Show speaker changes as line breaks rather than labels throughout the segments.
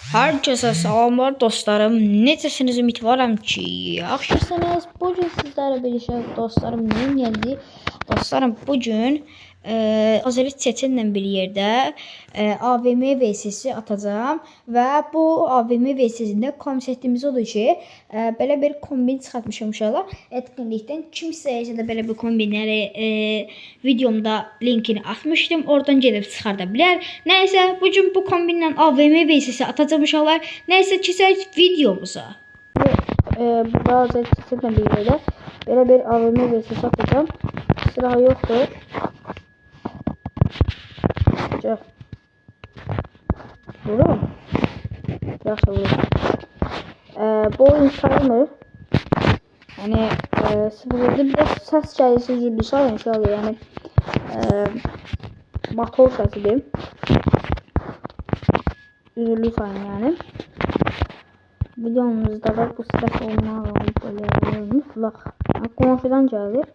Hər kəsə salamlar dostlarım. Necəsiniz? Ümidvaram ki, yaxşısınız. Bu gün sizlərlə birlikdə dostlarım nə gəldi? Dostlarım bu gün Azəri Çetinlə bir yerdə AVM VSS atacağam və bu AVM VSS-də konseptimiz odur ki, belə bir kombin çıxartmışam uşaqlar. Etkinlikdən kim istəyirsə də belə bir kombinləri videomda linkini atmışdım. Oradan gedib çıxarda bilər. Nəysə, bu gün bu kombinlə AVM VSS atacağam uşaqlar. Nəysə, keçək videomuza. Burada Azəri Çetinlə bir yerdə belə bir AVM VSS atacağam. Silahı yoxdur. Vururum. Yaxşı vururum. Bu oyun sayılmır. Yani sıfırladı bir de ses gəlirsə üzüldü sayın inşallah yani motor səsidir. Üzüldü sayın yani. Videomuzda da bu ses olmalı böyle mutlaq. Qonşudan gəlir.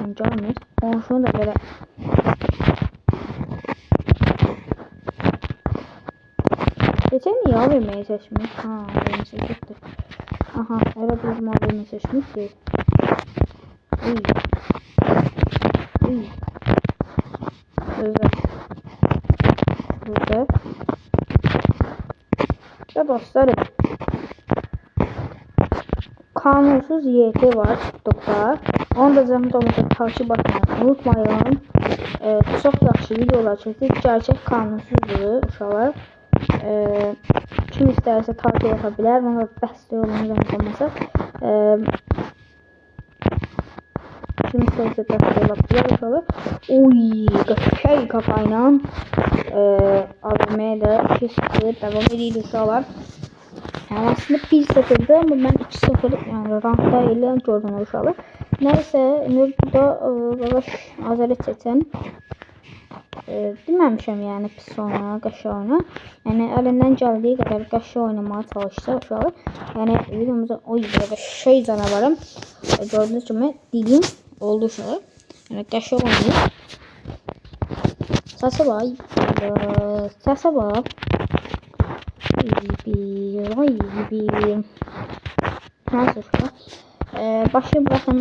Gəlmir. Qonşunu da belə geçen niye AVM'yi seçmiş? Ha, AVM'yi seçmiştir. Aha, evet bizim AVM'yi seçmiştir. Burada. Ya dostlarım. Kanunsuz YT var TikTok'ta. Onu da zəhmət takip etmeyi unutmayın. Çok yaxşı videolar çəkdik. Gerçək kanunsuzdur uşaqlar. Kim istərsə takip edə bilər. Bana bəstə yolunu zəhmət olmasa. Kim istərsə bəstə yola bilər uşaqlar. Oy, qəşəng kafayla AVM'yə də 2-0 devam edir uşaqlar. Yani aslında 1-0'dı ama ben 2-0 yani rankda ile gördüm uşaqlar. Neyse, burada Azəri Çetin deməmişəm yəni pis oyna, qəşəng oyna. Yəni əlindən gəldiyi qədər qəşəng oynamağa çalışsa uşaqlar. Yəni videomuza oy belə şey canavarım. Gördüyünüz kimi dilim oldu uşaqlar. Yəni qəşəng oynayır. Səsə bax. Səsə bax. Neyse uşaqlar. Başı bırakın.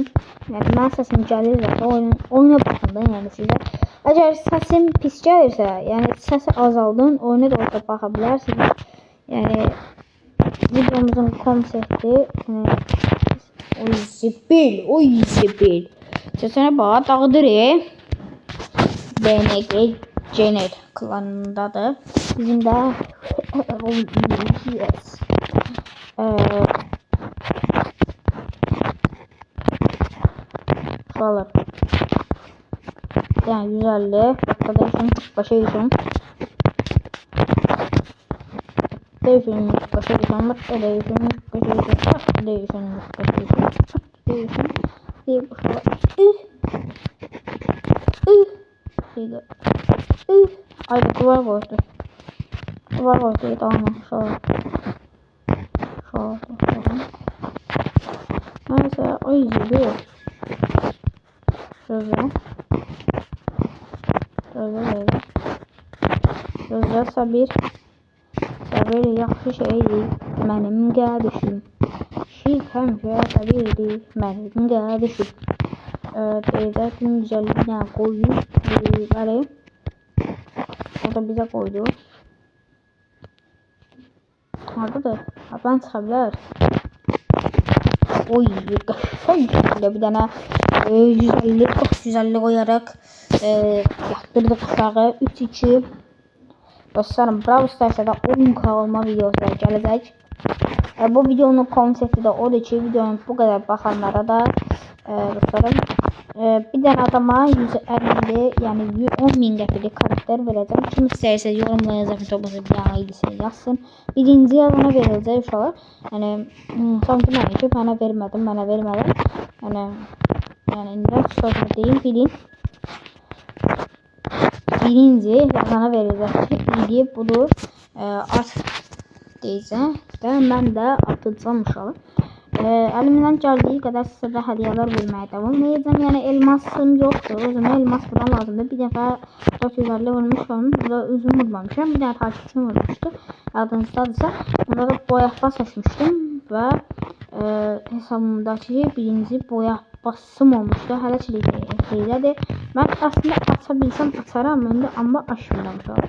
Yəni mən səsim gəlir zaten oyuna baxın da yəni sizə. Eğer sesim pis gəlirsə, yəni səsi azaldın, oyuna da orada baxa bilərsiniz. Yəni videomuzun konsepti oy zibil. Sesine bax, dağıdır. BNG Jenner klanındadır. Bizim də yes. Şuralar. Yani 150 dakika değişim başa geçiyorum. Değişim başa geçiyorum. Başa değişim başa geçiyorum. Başa değişim başa geçiyorum. Değişim diye bu şurada. Ay bu duvar koydu. Duvar koydu tamam şurada. Neyse o izliyor. Şöyle. Gözlə Sabir yaxşı şeydir, mənim qardaşım. Şir həmişə Sabirdir, mənim qardaşım. Deyəcək gün güzəlliklə qoyub bəli. O da bizə qoydu. Haradadır? Haban çıxa bilər. Oy, qəşəng bir dənə 150 koyarak yaptırdık uşağı 3-2. Dostlarım Brawl Stars'da 10k olma videosu gelecek. Bu videonun konsepti de odur ki videonun bu kadar bakanlara da dostlarım bir tane adama 150 yani 10.000 qəpiklik karakter vereceğim. Kim istəyirsə yorumlara zəhmət olmasa bir yana idisə yazsın. Birinci yazana veriləcək uşaqlar. Yəni sanki mən ki mənə vermədim. Yani indi sözünü deyim bilin. Birinci yazana veriləcək ki budur at deyəcəm və mən də atacağım uşaqlar. Əlimdən gəldiyi qədər sizə də hədiyyələr verməyə davam edəcəm. Yəni elmasım yoxdur. O zaman elmas buna lazımdır. Bir dəfə 450 vurmuşam. Burada özüm vurmamışam. Bir dənə takipçim vurmuşdu. Yadınızdadırsa. Onda da boyaqba seçmişdim və hesabımdakı birinci boyaqbasım olmuşdu. Hələ hilədir. Mən əslində aça bilsəm açaram. Amma açmıram şu an.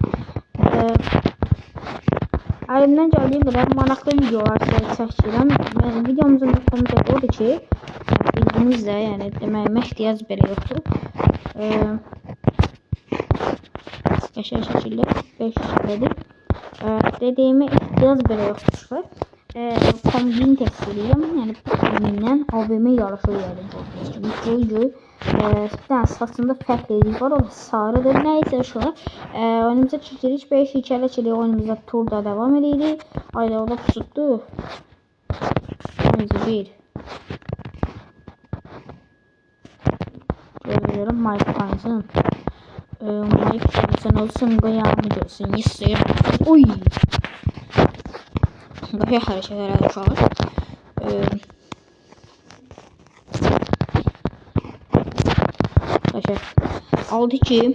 Əlimdən gəldiyi qədər maraqlı videolar çəkirəm. Videomuzun nöqtəmiz odur ki, bildiyiniz də, yəni deməyimə ehtiyac belə yoxdur. Qəşəng şəkildə 5 dedik. Dediyimə ehtiyac belə yoxdur. Kombin test edirəm. Yəni bu kombindən AVM yarışı yarışır. Göy bir dənə saçında fərqlilik var. O da sarıdır. Nəysə şu an. Oyunumuza çəkirik. 5 hikələ çəkirik. Oyunumuza turda devam edirik. Ayda o da pusutdu. Bir. Görüyorum. Mike Tyson. Mike Tyson olsun. Qıyamı görsün. İstəyir. Oy. Qəşəng hərəkətlər uşaqlar. 6-2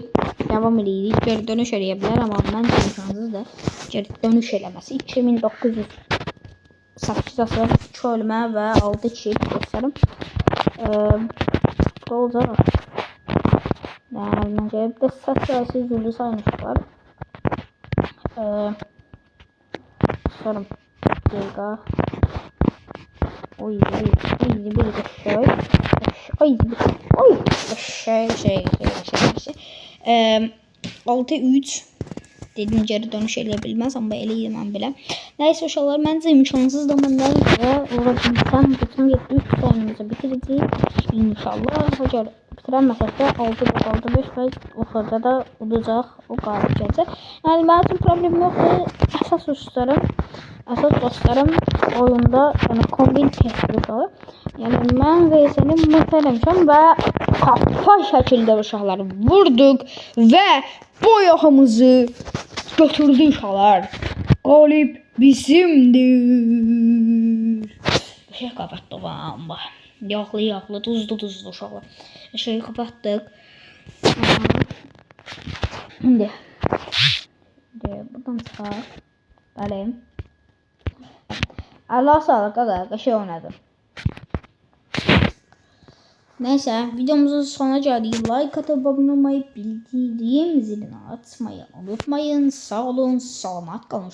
devam edirik. Geri dönüş eləyə bilər, amma məncə imkansızdır geri dönüş eləməsi. 2908 asılır 2 ölmə və 6-2 göstərim. Bu olacaq. Yəni gəlib də səs sayısı üzüldü saymışlar. Sorun. Dəqiqə. Oy, bir qəşəng. Oy, qəşəng. 6-3 dedim, geri dönüş eləyə bilməz, amma eləyim mən belə. Nəysə uşaqlar, məncə imkansız da məndən və ola bilsəm bütün 7-3 oyunumuzu bitirəcəyik. İnşallah. Əgər bitirəməsək də 6-5 və oxuda da olacaq, o qalib gələcək. Yəni mənim üçün problem yoxdur. Əsas dostlarım oyunda yəni kombin testli olur. Yəni mən VS'ni mutlu eləmişəm və qapa şəkildə uşaqları vurduq və boyağımızı götürdük uşaqlar. Qalib bizimdir. Şey kapatdıq amma. Yağlı, tuzlu uşaqlar. Şeyi kapatdıq. İndi buradan çıxar. Bəli. Allah sağlık qaqa, şey oynadım. Neyse, videomuzun sonuna geldik. Like atıp abone olmayı, bildirim zilini açmayı unutmayın. Sağ olun, salamat kalın.